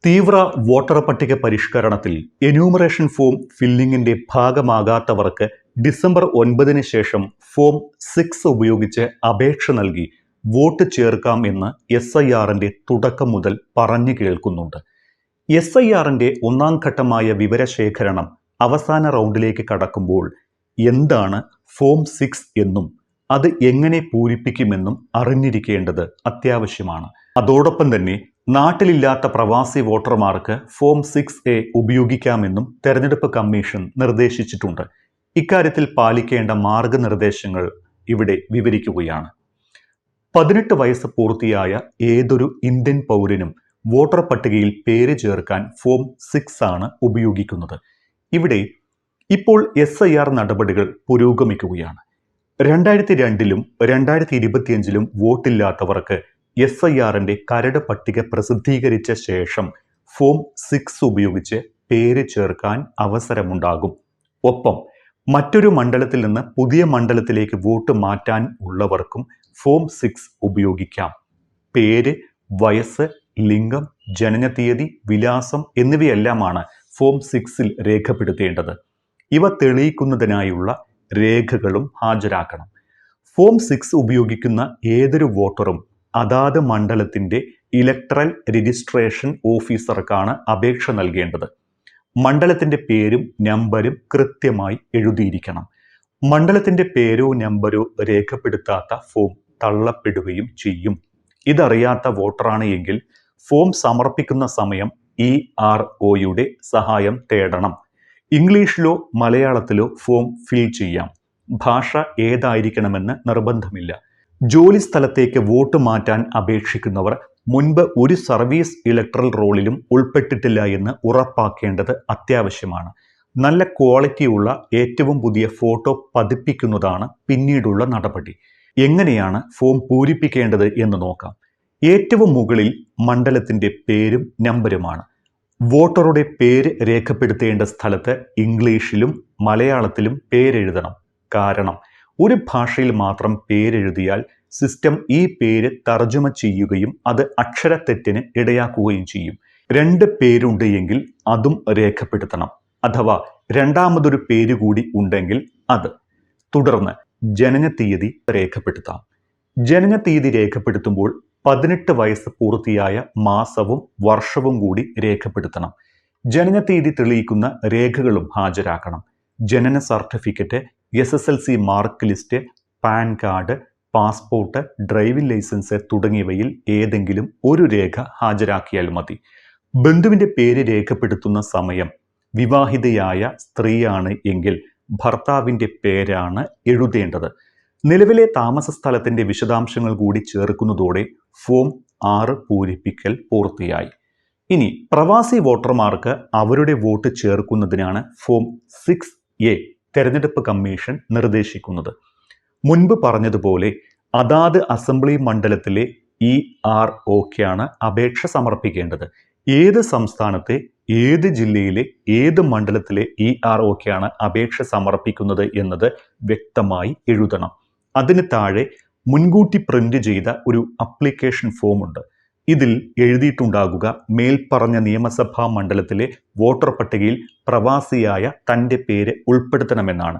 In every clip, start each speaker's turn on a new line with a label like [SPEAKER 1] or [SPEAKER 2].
[SPEAKER 1] തീവ്ര വോട്ടർ പട്ടിക പരിഷ്കരണത്തിൽ enumeration form ഫില്ലിംഗിന്റെ ഭാഗമാകാത്തവർക്ക് December 9 ശേഷം ഫോം 6 ഉപയോഗിച്ച് അപേക്ഷ നൽകി വോട്ട് ചേർക്കാം എന്ന് SIRന്റെ തുടക്കം മുതൽ പറഞ്ഞു കേൾക്കുന്നുണ്ട്. SIRന്റെ ഒന്നാം ഘട്ടമായ വിവരശേഖരണം അവസാന റൗണ്ടിലേക്ക് കടക്കുമ്പോൾ എന്താണ് ഫോം 6 എന്നും അത് എങ്ങനെ പൂരിപ്പിക്കുമെന്നും അറിഞ്ഞിരിക്കേണ്ടത് അത്യാവശ്യമാണ്. അതോടൊപ്പം തന്നെ നാട്ടിലില്ലാത്ത പ്രവാസി വോട്ടർമാർക്ക് ഫോം 6A ഉപയോഗിക്കാമെന്നും തെരഞ്ഞെടുപ്പ് കമ്മീഷൻ നിർദ്ദേശിച്ചിട്ടുണ്ട്. ഇക്കാര്യത്തിൽ പാലിക്കേണ്ട മാർഗനിർദ്ദേശങ്ങൾ ഇവിടെ വിവരിക്കുകയാണ്. 18 വയസ്സ് പൂർത്തിയായ ഏതൊരു ഇന്ത്യൻ പൗരനും വോട്ടർ പട്ടികയിൽ പേര് ചേർക്കാൻ ഫോം 6 ആണ് ഉപയോഗിക്കുന്നത്. ഇവിടെ ഇപ്പോൾ SIR നടപടികൾ പുരോഗമിക്കുകയാണ്. 2002 2025 വോട്ടില്ലാത്തവർക്ക് SIRന്റെ കരട് പട്ടിക പ്രസിദ്ധീകരിച്ച ശേഷം ഫോം 6 ഉപയോഗിച്ച് പേര് ചേർക്കാൻ അവസരമുണ്ടാകും. ഒപ്പം മറ്റൊരു മണ്ഡലത്തിൽ നിന്ന് പുതിയ മണ്ഡലത്തിലേക്ക് വോട്ട് മാറ്റാൻ ഉള്ളവർക്കും ഫോം 6 ഉപയോഗിക്കാം. പേര്, വയസ്സ്, ലിംഗം, ജനനതീയതി, വിലാസം എന്നിവയെല്ലാമാണ് ഫോം 6ൽ രേഖപ്പെടുത്തേണ്ടത്. ഇവ തെളിയിക്കുന്നതിനായുള്ള രേഖകളും ഹാജരാക്കണം. ഫോം 6 ഉപയോഗിക്കുന്ന ഏതൊരു വോട്ടറും അതാത് മണ്ഡലത്തിന്റെ ഇലക്ടറൽ രജിസ്ട്രേഷൻ ഓഫീസർക്കാണ് അപേക്ഷ നൽകേണ്ടത്. മണ്ഡലത്തിന്റെ പേരും നമ്പരും കൃത്യമായി എഴുതിയിരിക്കണം. മണ്ഡലത്തിന്റെ പേരോ നമ്പരോ രേഖപ്പെടുത്താത്ത ഫോം തള്ളപ്പെടുകയും ചെയ്യും. ഇതറിയാത്ത വോട്ടറാണ് എങ്കിൽ ഫോം സമർപ്പിക്കുന്ന സമയം EROയുടെ സഹായം തേടണം. ഇംഗ്ലീഷിലോ മലയാളത്തിലോ ഫോം ഫിൽ ചെയ്യാം. ഭാഷ ഏതായിരിക്കണമെന്ന് നിർബന്ധമില്ല. ജോലി സ്ഥലത്തേക്ക് വോട്ട് മാറ്റാൻ അപേക്ഷിക്കുന്നവർ മുൻപ് ഒരു സർവീസ് ഇലക്ടറൽ റോളിലും ഉൾപ്പെട്ടിട്ടില്ല എന്ന് ഉറപ്പാക്കേണ്ടത് അത്യാവശ്യമാണ്. നല്ല ക്വാളിറ്റിയുള്ള ഏറ്റവും പുതിയ ഫോട്ടോ പതിപ്പിക്കുന്നതാണ് പിന്നീടുള്ള നടപടി. എങ്ങനെയാണ് ഫോം പൂരിപ്പിക്കേണ്ടത് എന്ന് നോക്കാം. ഏറ്റവും മുകളിൽ മണ്ഡലത്തിന്റെ പേരും നമ്പരുമാണ്. വോട്ടറുടെ പേര് രേഖപ്പെടുത്തേണ്ട സ്ഥലത്ത് ഇംഗ്ലീഷിലും മലയാളത്തിലും പേരെഴുതണം. കാരണം ഒരു ഭാഷയിൽ മാത്രം പേരെഴുതിയാൽ സിസ്റ്റം ഈ പേര് തർജ്ജമ ചെയ്യുകയും അത് അക്ഷരത്തെറ്റിന് ഇടയാക്കുകയും ചെയ്യും. 2 പേരുണ്ട് എങ്കിൽ അതും രേഖപ്പെടുത്തണം. അഥവാ രണ്ടാമതൊരു പേര് കൂടി ഉണ്ടെങ്കിൽ അത്. തുടർന്ന് ജനനതീയതി രേഖപ്പെടുത്താം. ജനനതീയതി രേഖപ്പെടുത്തുമ്പോൾ 18 വയസ്സ് പൂർത്തിയായ മാസവും വർഷവും കൂടി രേഖപ്പെടുത്തണം. ജനനതീയതി തെളിയിക്കുന്ന രേഖകളും ഹാജരാക്കണം. ജനന certificate, SSLC mark list, PAN card, passport, driving licence തുടങ്ങിയവയിൽ ഏതെങ്കിലും ഒരു രേഖ ഹാജരാക്കിയാൽ മതി. ബന്ധുവിന്റെ പേര് രേഖപ്പെടുത്തുന്ന സമയം വിവാഹിതയായ സ്ത്രീയാണ് എങ്കിൽ ഭർത്താവിന്റെ പേരാണ് എഴുതേണ്ടത്. നിലവിലെ താമസ സ്ഥലത്തിന്റെ വിശദാംശങ്ങൾ കൂടി ചേർക്കുന്നതോടെ ഫോം 6 പൂരിപ്പിക്കൽ പൂർത്തിയായി. ഇനി പ്രവാസി വോട്ടർമാർക്ക് അവരുടെ വോട്ട് ചേർക്കുന്നതിനാണ് ഫോം 6A തെരഞ്ഞെടുപ്പ് കമ്മീഷൻ നിർദ്ദേശിക്കുന്നത്. മുൻപ് പറഞ്ഞതുപോലെ അതാത് അസംബ്ലി മണ്ഡലത്തിലെ EROക്കാണ് അപേക്ഷ സമർപ്പിക്കേണ്ടത്. ഏത് സംസ്ഥാനത്തെ, ഏത് ജില്ലയിലെ, ഏത് മണ്ഡലത്തിലെ EROക്കാണ് അപേക്ഷ സമർപ്പിക്കുന്നത് എന്നത് വ്യക്തമായി എഴുതണം. അതിന് താഴെ മുൻകൂട്ടി പ്രിന്റ് ചെയ്ത ഒരു അപ്ലിക്കേഷൻ ഫോം ഉണ്ട്. ഇതിൽ എഴുതിയിട്ടുണ്ടാകുക മേൽപ്പറഞ്ഞ നിയമസഭാ മണ്ഡലത്തിലെ വോട്ടർ പട്ടികയിൽ പ്രവാസിയായ തൻ്റെ പേര് ഉൾപ്പെടുത്തണമെന്നാണ്.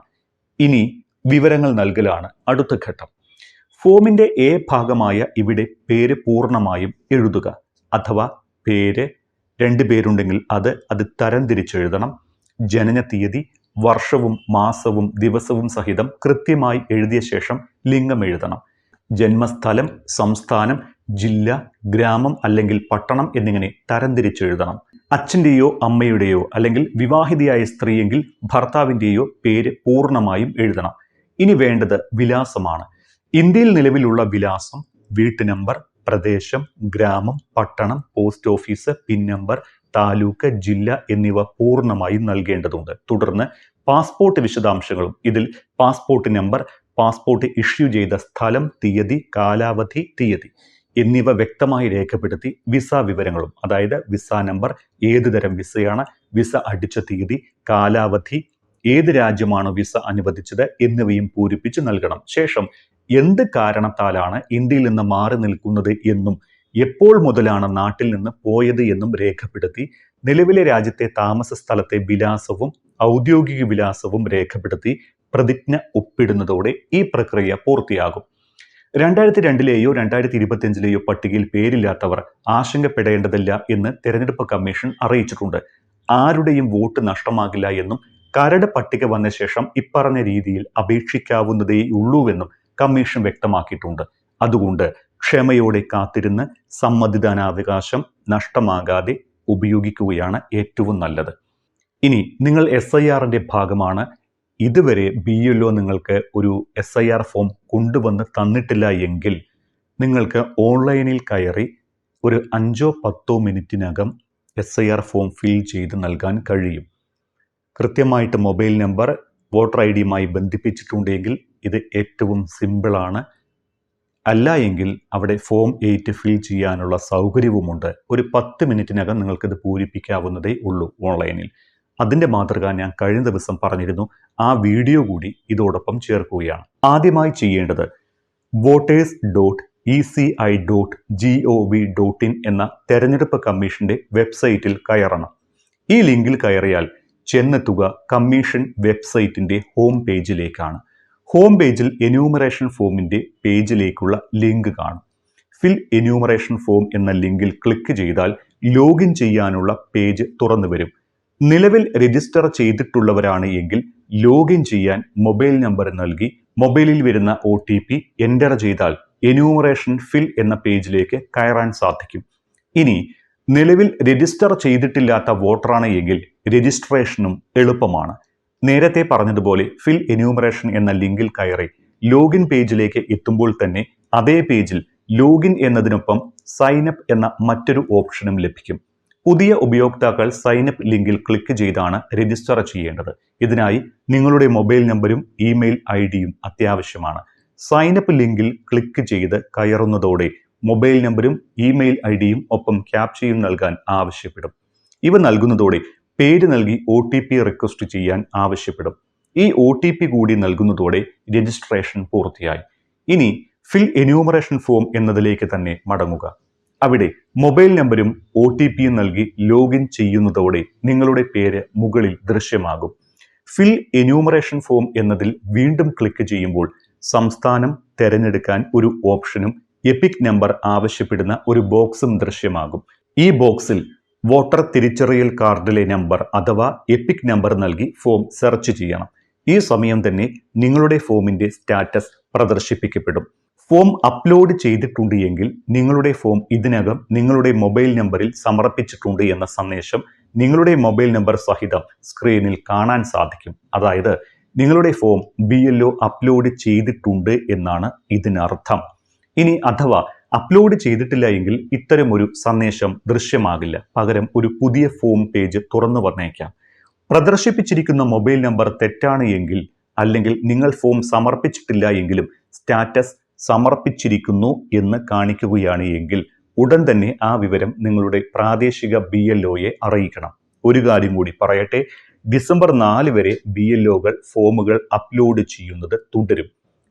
[SPEAKER 1] ഇനി വിവരങ്ങൾ നൽകലാണ് അടുത്ത ഘട്ടം. ഫോമിന്റെ A ഭാഗമായ ഇവിടെ പേര് പൂർണ്ണമായും എഴുതുക. അഥവാ പേര് 2 പേരുണ്ടെങ്കിൽ അത് തരംതിരിച്ചെഴുതണം. ജനനതീയതി വർഷവും മാസവും ദിവസവും സഹിതം കൃത്യമായി എഴുതിയ ശേഷം ലിംഗം എഴുതണം. ജന്മസ്ഥലം, സംസ്ഥാനം, ജില്ല, ഗ്രാമം അല്ലെങ്കിൽ പട്ടണം എന്നിങ്ങനെ തരംതിരിച്ചെഴുതണം. അച്ഛൻ്റെയോ അമ്മയുടെയോ അല്ലെങ്കിൽ വിവാഹിതയായ സ്ത്രീയെങ്കിൽ ഭർത്താവിൻ്റെയോ പേര് പൂർണ്ണമായും എഴുതണം. ഇനി വേണ്ടത് വിലാസമാണ്. ഇന്ത്യയിൽ നിലവിലുള്ള വിലാസം, വീട്ടു നമ്പർ, പ്രദേശം, ഗ്രാമം, പട്ടണം, post office, pin number, taluk, ജില്ല എന്നിവ പൂർണ്ണമായും നൽകേണ്ടതുണ്ട്. തുടർന്ന് പാസ്പോർട്ട് വിശദാംശങ്ങളും. ഇതിൽ പാസ്പോർട്ട് നമ്പർ, പാസ്പോർട്ട് ഇഷ്യൂ ചെയ്ത സ്ഥലം, തീയതി, കാലാവധി, തീയതി എന്നിവ വ്യക്തമായി രേഖപ്പെടുത്തി വിസ വിവരങ്ങളും, അതായത് വിസ നമ്പർ, ഏത് തരം വിസയാണ്, വിസ അടിച്ച തീയതി, കാലാവധി, ഏത് രാജ്യമാണ് വിസ അനുവദിച്ചത് എന്നിവയും പൂരിപ്പിച്ച് നൽകണം. ശേഷം എന്ത് കാരണത്താലാണ് ഇന്ത്യയിൽ നിന്ന് മാറി നിൽക്കുന്നത് എന്നും എപ്പോൾ മുതലാണ് നാട്ടിൽ നിന്ന് പോയത് എന്നും രേഖപ്പെടുത്തി നിലവിലെ രാജ്യത്തെ താമസ സ്ഥലത്തെ വിലാസവും ഔദ്യോഗിക വിലാസവും രേഖപ്പെടുത്തി പ്രതിജ്ഞ ഒപ്പിടുന്നതോടെ ഈ പ്രക്രിയ പൂർത്തിയാകും. 2002-ലെയോ 2025-ലെയോ പട്ടികയിൽ പേരില്ലാത്തവർ ആശങ്കപ്പെടേണ്ടതില്ല എന്ന് തെരഞ്ഞെടുപ്പ് കമ്മീഷൻ അറിയിച്ചിട്ടുണ്ട്. ആരുടെയും വോട്ട് നഷ്ടമാകില്ല എന്നും കരട് പട്ടിക വന്ന ശേഷം ഇപ്പറഞ്ഞ രീതിയിൽ അപേക്ഷിക്കാവുന്നതേയുള്ളൂവെന്നും കമ്മീഷൻ വ്യക്തമാക്കിയിട്ടുണ്ട്. അതുകൊണ്ട് ക്ഷമയോടെ കാത്തിരുന്ന് സമ്മതിദാനാവകാശം നഷ്ടമാകാതെ ഉപയോഗിക്കുകയാണ് ഏറ്റവും നല്ലത്. ഇനി നിങ്ങൾ SIRന്റെ ഭാഗമാണ്, ഇതുവരെ BLO നിങ്ങൾക്ക് ഒരു SIR ഫോം കൊണ്ടുവന്ന് തന്നിട്ടില്ല എങ്കിൽ നിങ്ങൾക്ക് ഓൺലൈനിൽ കയറി ഒരു 5-10 മിനിറ്റിനകം SIR ഫോം ഫിൽ ചെയ്ത് നൽകാൻ കഴിയും. കൃത്യമായിട്ട് മൊബൈൽ നമ്പർ വോട്ടർ ID-യുമായി ബന്ധിപ്പിച്ചിട്ടുണ്ടെങ്കിൽ ഇത് ഏറ്റവും സിമ്പിളാണ്. അല്ല എങ്കിൽ അവിടെ ഫോം 8 ഫിൽ ചെയ്യാനുള്ള സൗകര്യവുമുണ്ട്. ഒരു 10 മിനിറ്റിനകം നിങ്ങൾക്കിത് പൂരിപ്പിക്കാവുന്നതേ ഉള്ളൂ ഓൺലൈനിൽ. അതിൻ്റെ മാതൃക ഞാൻ കഴിഞ്ഞ ദിവസം പറഞ്ഞിരുന്നു. ആ വീഡിയോ കൂടി ഇതോടൊപ്പം ചേർക്കുകയാണ്. ആദ്യമായി ചെയ്യേണ്ടത് voters.eci.gov.in എന്ന തെരഞ്ഞെടുപ്പ് കമ്മീഷന്റെ വെബ്സൈറ്റിൽ കയറണം. ഈ ലിങ്കിൽ കയറിയാൽ ചെന്നെത്തുക കമ്മീഷൻ വെബ്സൈറ്റിന്റെ ഹോം പേജിലേക്കാണ്. ഹോം പേജിൽ എന്യൂമറേഷൻ ഫോമിന്റെ പേജിലേക്കുള്ള ലിങ്ക് കാണും. ഫിൽ എന്യൂമറേഷൻ ഫോം എന്ന ലിങ്കിൽ ക്ലിക്ക് ചെയ്താൽ ലോഗിൻ ചെയ്യാനുള്ള പേജ് തുറന്നു വരും. നിലവിൽ രജിസ്റ്റർ ചെയ്തിട്ടുള്ളവരാണ് എങ്കിൽ ലോഗിൻ ചെയ്യാൻ മൊബൈൽ നമ്പർ നൽകി മൊബൈലിൽ വരുന്ന OTP എൻ്റർ ചെയ്താൽ എന്യൂമറേഷൻ ഫിൽ എന്ന പേജിലേക്ക് കയറാൻ സാധിക്കും. ഇനി നിലവിൽ രജിസ്റ്റർ ചെയ്തിട്ടില്ലാത്ത വോട്ടറാണ് എങ്കിൽ രജിസ്ട്രേഷനും എളുപ്പമാണ്. നേരത്തെ പറഞ്ഞതുപോലെ ഫിൽ എന്യൂമറേഷൻ എന്ന ലിങ്കിൽ കയറി ലോഗിൻ പേജിലേക്ക് എത്തുമ്പോൾ തന്നെ അതേ പേജിൽ ലോഗിൻ എന്നതിനൊപ്പം സൈനപ്പ് എന്ന മറ്റൊരു ഓപ്ഷനും ലഭിക്കും. പുതിയ ഉപയോക്താക്കൾ സൈനപ്പ് ലിങ്കിൽ ക്ലിക്ക് ചെയ്താണ് രജിസ്റ്റർ ചെയ്യേണ്ടത്. ഇതിനായി നിങ്ങളുടെ മൊബൈൽ നമ്പരും ഇമെയിൽ ID-യും അത്യാവശ്യമാണ്. സൈനപ്പ് ലിങ്കിൽ ക്ലിക്ക് ചെയ്ത് കയറുന്നതോടെ മൊബൈൽ നമ്പരും ഇമെയിൽ ID-യും ഒപ്പം ക്യാപ്ചയും നൽകാൻ ആവശ്യപ്പെടും. ഇവ നൽകുന്നതോടെ പേര് നൽകി OTP റിക്വസ്റ്റ് ചെയ്യാൻ ആവശ്യപ്പെടും. ഈ OTP കൂടി നൽകുന്നതോടെ രജിസ്ട്രേഷൻ പൂർത്തിയായി. ഇനി ഫിൽ എന്യൂമറേഷൻ ഫോം എന്നതിലേക്ക് തന്നെ മടങ്ങുക. അവിടെ മൊബൈൽ നമ്പരും OTPയും നൽകി ലോഗിൻ ചെയ്യുന്നതോടെ നിങ്ങളുടെ പേര് മുകളിൽ ദൃശ്യമാകും. ഫിൽ എന്യൂമറേഷൻ ഫോം എന്നതിൽ വീണ്ടും ക്ലിക്ക് ചെയ്യുമ്പോൾ സംസ്ഥാനം തിരഞ്ഞെടുക്കാൻ ഒരു ഓപ്ഷനും എപിക് നമ്പർ ആവശ്യപ്പെടുന്ന ഒരു ബോക്സും ദൃശ്യമാകും. ഈ ബോക്സിൽ വോട്ടർ തിരിച്ചറിയൽ കാർഡിലെ നമ്പർ അഥവാ എപിക് നമ്പർ നൽകി ഫോം സെർച്ച് ചെയ്യണം. ഈ സമയം തന്നെ നിങ്ങളുടെ ഫോമിന്റെ സ്റ്റാറ്റസ് പ്രദർശിപ്പിക്കപ്പെടും. ഫോം അപ്ലോഡ് ചെയ്തിട്ടുണ്ട് എങ്കിൽ നിങ്ങളുടെ ഫോം ഇതിനകം നിങ്ങളുടെ മൊബൈൽ നമ്പറിൽ സമർപ്പിച്ചിട്ടുണ്ട് എന്ന സന്ദേശം നിങ്ങളുടെ മൊബൈൽ നമ്പർ സഹിതം സ്ക്രീനിൽ കാണാൻ സാധിക്കും. അതായത് നിങ്ങളുടെ ഫോം BLO അപ്ലോഡ് ചെയ്തിട്ടുണ്ട് എന്നാണ് ഇതിനർത്ഥം. ഇനി അഥവാ അപ്ലോഡ് ചെയ്തിട്ടില്ല എങ്കിൽ ഇത്തരമൊരു സന്ദേശം ദൃശ്യമാകില്ല. പകരം ഒരു പുതിയ ഫോം പേജ് തുറന്നു വന്നേക്കാം. പ്രദർശിപ്പിച്ചിരിക്കുന്ന മൊബൈൽ നമ്പർ തെറ്റാണ് എങ്കിൽ അല്ലെങ്കിൽ നിങ്ങൾ ഫോം സമർപ്പിച്ചിട്ടില്ല എങ്കിലും സ്റ്റാറ്റസ് സമർപ്പിച്ചിരിക്കുന്നു എന്ന് കാണിക്കുകയാണ് എങ്കിൽ ഉടൻ തന്നെ ആ വിവരം നിങ്ങളുടെ പ്രാദേശിക BLOയെ അറിയിക്കണം. ഒരു കാര്യം കൂടി പറയട്ടെ, ഡിസംബർ 4 വരെ BLOകൾ ഫോമുകൾ അപ്ലോഡ് ചെയ്യുന്നത് തുടരും.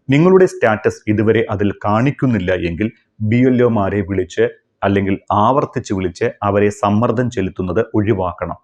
[SPEAKER 1] നിങ്ങളുടെ സ്റ്റാറ്റസ് ഇതുവരെ അതിൽ കാണിക്കുന്നില്ല എങ്കിൽ BLOമാരെ വിളിച്ച് അല്ലെങ്കിൽ ആവർത്തിച്ച് വിളിച്ച് അവരെ സമ്മർദ്ദം ചെലുത്തുന്നത് ഒഴിവാക്കണം.